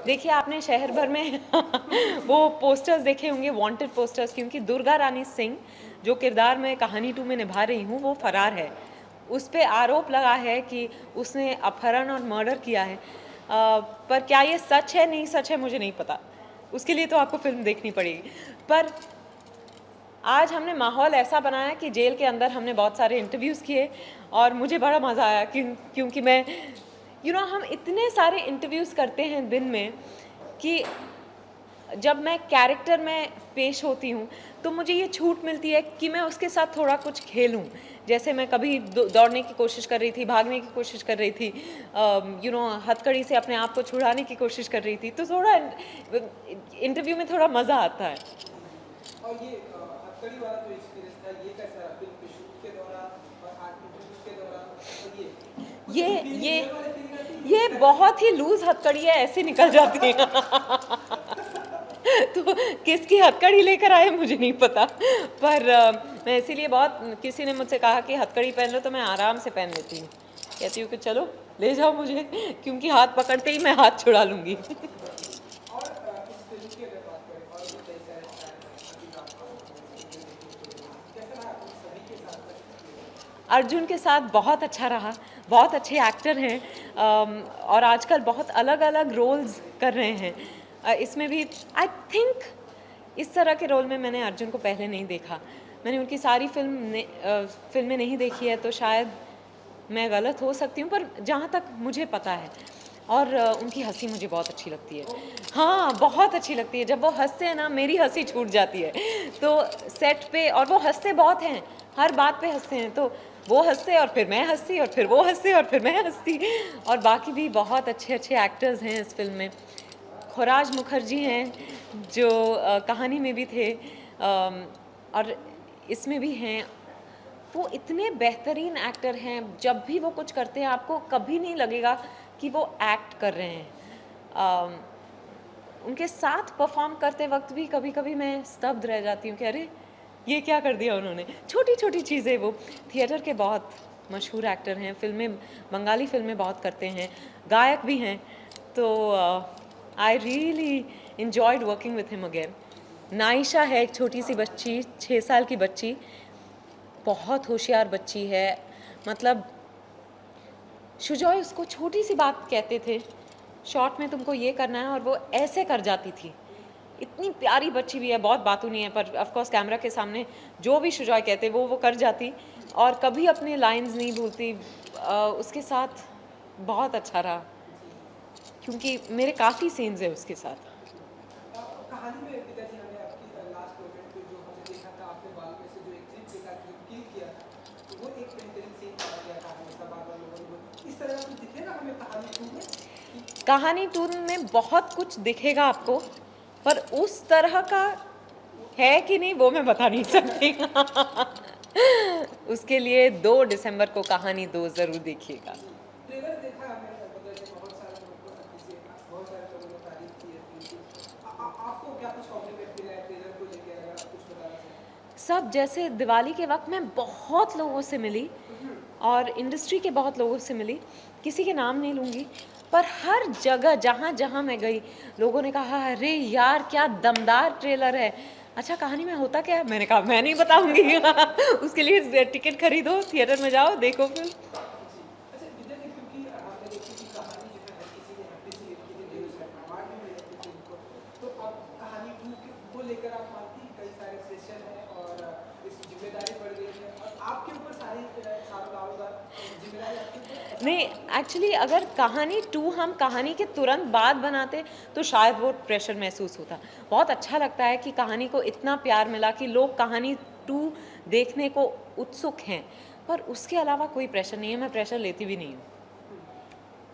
देखिए आपने शहर भर में वो पोस्टर्स देखे होंगे, वांटेड पोस्टर्स, क्योंकि दुर्गा रानी सिंह जो किरदार मैं कहानी 2 में निभा रही हूँ वो फरार है। उस पे आरोप लगा है कि उसने अपहरण और मर्डर किया है। पर क्या ये सच है नहीं सच है मुझे नहीं पता, उसके लिए तो आपको फिल्म देखनी पड़ेगी। पर आज हमने माहौल ऐसा बनाया कि जेल के अंदर हमने बहुत सारे इंटरव्यूज़ किए और मुझे बड़ा मज़ा आया क्योंकि मैं हम इतने सारे इंटरव्यूज़ करते हैं दिन में कि जब मैं कैरेक्टर में पेश होती हूँ तो मुझे ये छूट मिलती है कि मैं उसके साथ थोड़ा कुछ खेलूँ। जैसे मैं कभी दौड़ने की कोशिश कर रही थी, भागने की कोशिश कर रही थी, हथकड़ी से अपने आप को छुड़ाने की कोशिश कर रही थी, तो थोड़ा इंटरव्यू में थोड़ा मज़ा आता है। और ये हथकड़ी वाला जो एक्सपीरियंस था ये कैसा रहा फिल्म के शूट के दौरान और आज इंटरव्यूज के दौरान? और ये कुछ ये ऐसी फीलिंग ये रियल वाली फीलिंग आती है ये बहुत ही लूज हथकड़ी है, ऐसे निकल जाती है। तो किसकी हथकड़ी लेकर आए मुझे नहीं पता, पर मैं इसीलिए बहुत, किसी ने मुझसे कहा कि हथकड़ी पहन लो तो मैं आराम से पहन लेती हूँ। कहती हूँ कि चलो ले जाओ मुझे, क्योंकि हाथ पकड़ते ही मैं हाथ छुड़ा लूँगी। और इस फिल्म की अगर बात करें और भी कई सारे स्टार हैं अभी कैसा रहा उन सभी के साथ? अर्जुन के साथ बहुत अच्छा रहा, बहुत अच्छे एक्टर हैं, और आजकल बहुत अलग अलग रोल्स कर रहे हैं। इसमें भी आई थिंक इस तरह के रोल में मैंने अर्जुन को पहले नहीं देखा। मैंने उनकी सारी फिल्में नहीं देखी है, तो शायद मैं गलत हो सकती हूँ, पर जहाँ तक मुझे पता है, और उनकी हंसी मुझे बहुत अच्छी लगती है। हाँ, बहुत अच्छी लगती है। जब वो हंसते हैं ना, मेरी हंसी छूट जाती है। तो सेट पे, और वो हंसते बहुत हैं, हर बात पे हंसते हैं, तो वो हंसते और फिर मैं हंसती और फिर वो हंसते और फिर मैं हंसती। और बाकी भी बहुत अच्छे अच्छे एक्टर्स हैं इस फिल्म में। खुराज मुखर्जी हैं जो कहानी में भी थे, और इसमें भी हैं। वो इतने बेहतरीन एक्टर हैं, जब भी वो कुछ करते हैं आपको कभी नहीं लगेगा कि वो एक्ट कर रहे हैं। उनके साथ परफॉर्म करते वक्त भी कभी कभी मैं स्तब्ध रह जाती हूँ कि अरे ये क्या कर दिया उन्होंने। छोटी छोटी चीज़ें, वो थिएटर के बहुत मशहूर एक्टर हैं, फिल्में, बंगाली फिल्में बहुत करते हैं, गायक भी हैं। तो I really enjoyed working with him again. Naisha है एक छोटी सी बच्ची, 6 साल की बच्ची, बहुत होशियार बच्ची है। मतलब शुजॉय उसको छोटी सी बात कहते थे, शॉर्ट में तुमको ये करना है, और वो ऐसे कर जाती थी। इतनी प्यारी बच्ची भी है, बहुत बातू नहीं है, पर ऑफ कोर्स कैमरा के सामने जो भी शुजॉय कहते वो कर जाती, और कभी अपने लाइंस नहीं भूलती। उसके साथ बहुत अच्छा रहा, क्योंकि मेरे काफ़ी सीन्स है उसके साथ। कहानी में पिताजी हमें आपकी लास्ट मोमेंट पे जो हमने देखा था आपने बाल में से जो एक क्लिप देखा जो किल किया था तो वो एक बेहतरीन सीन पाया गया था हमेशा बार बार लोगों ने इस तरह का कुछ दिखेगा हमें कहानी 2 में? कहानी 2 में बहुत कुछ दिखेगा आपको, पर उस तरह का है कि नहीं वो मैं बता नहीं सकती। उसके लिए 2 दिसंबर को कहानी 2 ज़रूर देखिएगा। ट्रेलर देखा हमने मतलब कि बहुत सारे लोगों को अप्रिशिएट बहुत सारे लोगों ने तारीफ की है फिल्म की। आपको क्या कुछ कॉम्प्लीमेंट मिला है ट्रेलर को लेकर अगर आप कुछ बताना चाहें? सब, जैसे दिवाली के वक्त मैं बहुत लोगों से मिली और इंडस्ट्री के बहुत लोगों से मिली, किसी के नाम नहीं लूँगी, पर हर जगह जहाँ जहाँ मैं गई लोगों ने कहा अरे यार क्या दमदार ट्रेलर है। अच्छा कहानी में होता क्या है? मैंने कहा मैं नहीं बताऊँगी। उसके लिए टिकट खरीदो, थिएटर में जाओ, देखो फिल्म। जी। अच्छा विद्या जी क्योंकि हमने देखी कि कहानी जो है हर किसी ने अप्रिशिएट की थी न्यूज़ है अवार्ड भी मिले थे फिल्म को तो अब कहानी 2 को लेकर आप मानती कई सारे प्रेशर है और इस जिम्मेदारी बढ़ गई है और आपके ऊपर सारी सारा दारोदार जिम्मेदारी आपके ऊपर नहीं, एक्चुअली अगर कहानी 2 हम कहानी के तुरंत बाद बनाते तो शायद वो प्रेशर महसूस होता। बहुत अच्छा लगता है कि कहानी को इतना प्यार मिला कि लोग कहानी 2 देखने को उत्सुक हैं, पर उसके अलावा कोई प्रेशर नहीं है, मैं प्रेशर लेती भी नहीं हूँ।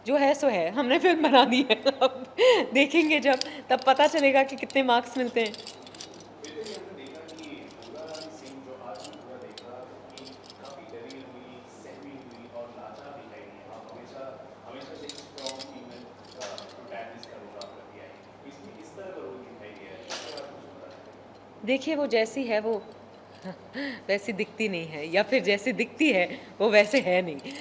जो है सो है, हमने फिल्म बना दी है। अब देखेंगे जब, तब पता चलेगा कि कितने मार्क्स मिलते हैं। बेटे जी हमने देखा कि दुर्गा रानी सिंह जो आज भी पूरा देख रहा कि काफी डरी हुई, सहमी हुई और लाचार दिखाई दी। आप हमेशा हमेशा से एक स्ट्रॉन्ग फीमेल का प्रोटैगनिस्ट का रोल आप करके आई। इसमें किस तरह का रोल दिखाई दिया है? इसके बारे में कुछ बताएं। देखिए वो जैसी है वो वैसी दिखती नहीं है, या फिर जैसी दिखती है वो वैसे है नहीं।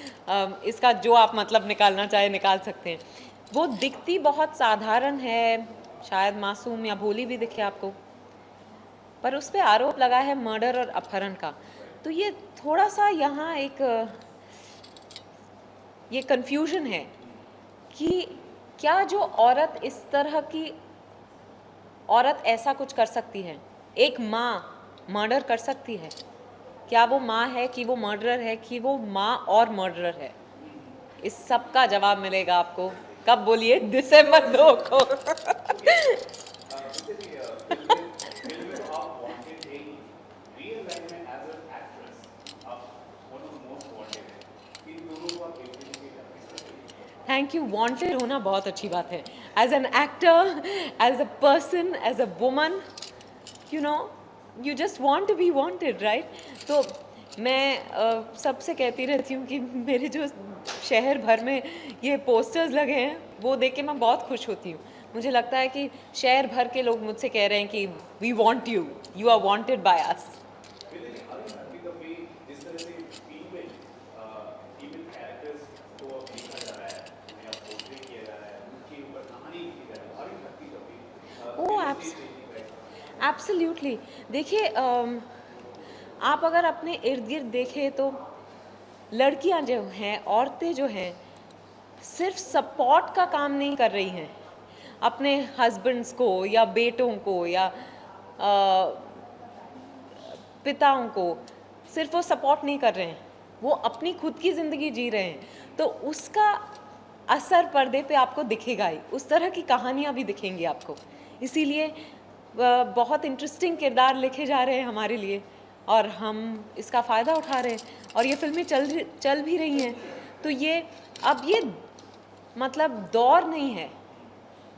इसका जो आप मतलब निकालना चाहे निकाल सकते हैं। वो दिखती बहुत साधारण है, शायद मासूम या भोली भी दिखे आपको, पर उस पे आरोप लगा है मर्डर और अपहरण का। तो ये थोड़ा सा यहाँ एक ये कंफ्यूजन है कि क्या जो औरत इस तरह की औरत ऐसा कुछ कर सकती है, एक माँ मर्डर कर सकती है? क्या वो माँ है कि वो मर्डरर है कि वो माँ और मर्डरर है? इस सब का जवाब मिलेगा आपको कब बोलिए? दिसंबर 2 को। वैसे भी फिल्म में तो आप वांटेड थे ही, रियल लाइफ में एज एन एक्ट्रेस आप one of the most wanted हैं। इन दोनों को आप रिप्रेजेंट किस तरह से? Thank you. वांटेड होना बहुत अच्छी बात है। As an actor, as a person, as a woman, you know, you just want to be wanted, right? तो मैं सबसे कहती रहती हूँ कि मेरे जो शहर भर में ये पोस्टर्स लगे हैं वो देख के मैं बहुत खुश होती हूँ। मुझे लगता है कि शहर भर के लोग मुझसे कह रहे हैं कि we want you, you are wanted by us. अभी तो भी जिस तरह से फीमेल फीमेल कैरेक्टर्स को अब लिखा जा रहा है, उन्हें अब पोर्ट्रे किया जा रहा है, उनके ऊपर कहानी लिखी जा रही है, अभी लगती कभी ओह एब्सोल्युटली। देखिए आप अगर अपने इर्द गिर्द देखें तो लड़कियां जो हैं, औरतें जो हैं, सिर्फ सपोर्ट का काम नहीं कर रही हैं अपने हस्बैंड्स को या बेटों को या पिताओं को। सिर्फ वो सपोर्ट नहीं कर रहे हैं, वो अपनी खुद की ज़िंदगी जी रहे हैं। तो उसका असर पर्दे पे आपको दिखेगा ही, उस तरह की कहानियाँ भी दिखेंगी आपको। इसीलिए बहुत इंटरेस्टिंग किरदार लिखे जा रहे हैं हमारे लिए और हम इसका फ़ायदा उठा रहे हैं और ये फिल्में चल भी रही हैं। तो ये अब ये मतलब दौर नहीं है,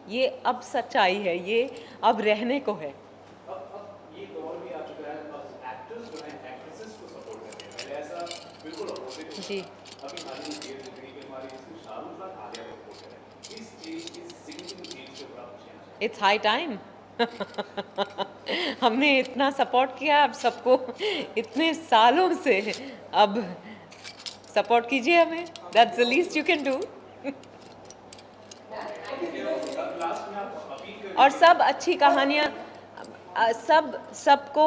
ये अब सच्चाई है, ये अब रहने को है। अब ये दौर भी आ चुका है, अब एक्टर्स जो हैं एक्ट्रेसेस को सपोर्ट करते हैं, पहले ऐसा बिल्कुल अपोजिट था। जी। अभी हाल ही में देर जिंदगी के हमारे इसमें शाहरुख खान आलिया को सपोर्ट कर रहे हैं। इस चीज इस सिग्निफिकेंट चीज के ऊपर आप कुछ कहना चाहेंगे? It's high time. हमने इतना सपोर्ट किया, अब सबको इतने सालों से अब सपोर्ट कीजिए हमें। That's the least you can do. Last में आप अपील करें और सब अच्छी कहानियाँ, सबको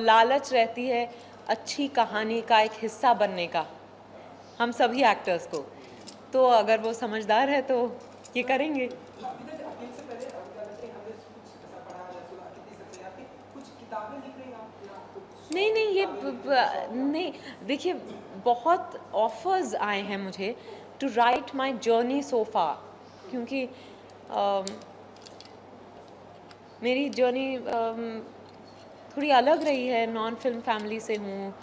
लालच रहती है अच्छी कहानी का एक हिस्सा बनने का, हम सभी एक्टर्स को। तो अगर वो समझदार है तो ये करेंगे। अपील से पहले हमने कुछ ऐसा पढ़ा या सुना कितनी सच्चाई आपकी, कुछ किताबें लिख रही हैं आप या कुछ? नहीं ये नहीं, देखिए बहुत ऑफर्स आए हैं मुझे to write my journey so far, क्योंकि मेरी जर्नी थोड़ी अलग रही है। नॉन फिल्म फैमिली से हूँ,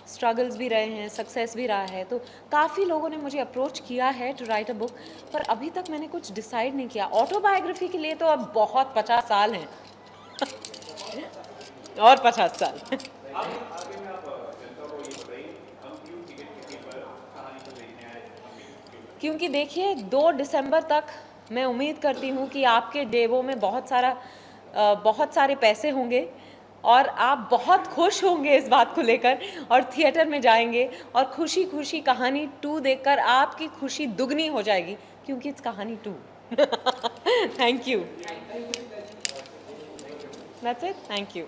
स्ट्रगल्स भी रहे हैं, सक्सेस भी रहा है। तो काफ़ी लोगों ने मुझे अप्रोच किया है टू राइट अ बुक, पर अभी तक मैंने कुछ डिसाइड नहीं किया। ऑटोबायोग्राफी के लिए तो अब बहुत 50 साल हैं और 50 साल। आगे में आप जनता को ये बताइए, हम क्यों टिकट कितने पर कहानी को देखने आए, हम क्यों? क्योंकि देखिए 2 दिसंबर तक मैं उम्मीद करती हूँ कि आपके जेबों में बहुत सारे पैसे होंगे और आप बहुत खुश होंगे इस बात को लेकर और थिएटर में जाएंगे और खुशी खुशी कहानी 2 देखकर आपकी खुशी दुगनी हो जाएगी, क्योंकि इट्स कहानी 2। Thank you. That's it, thank you.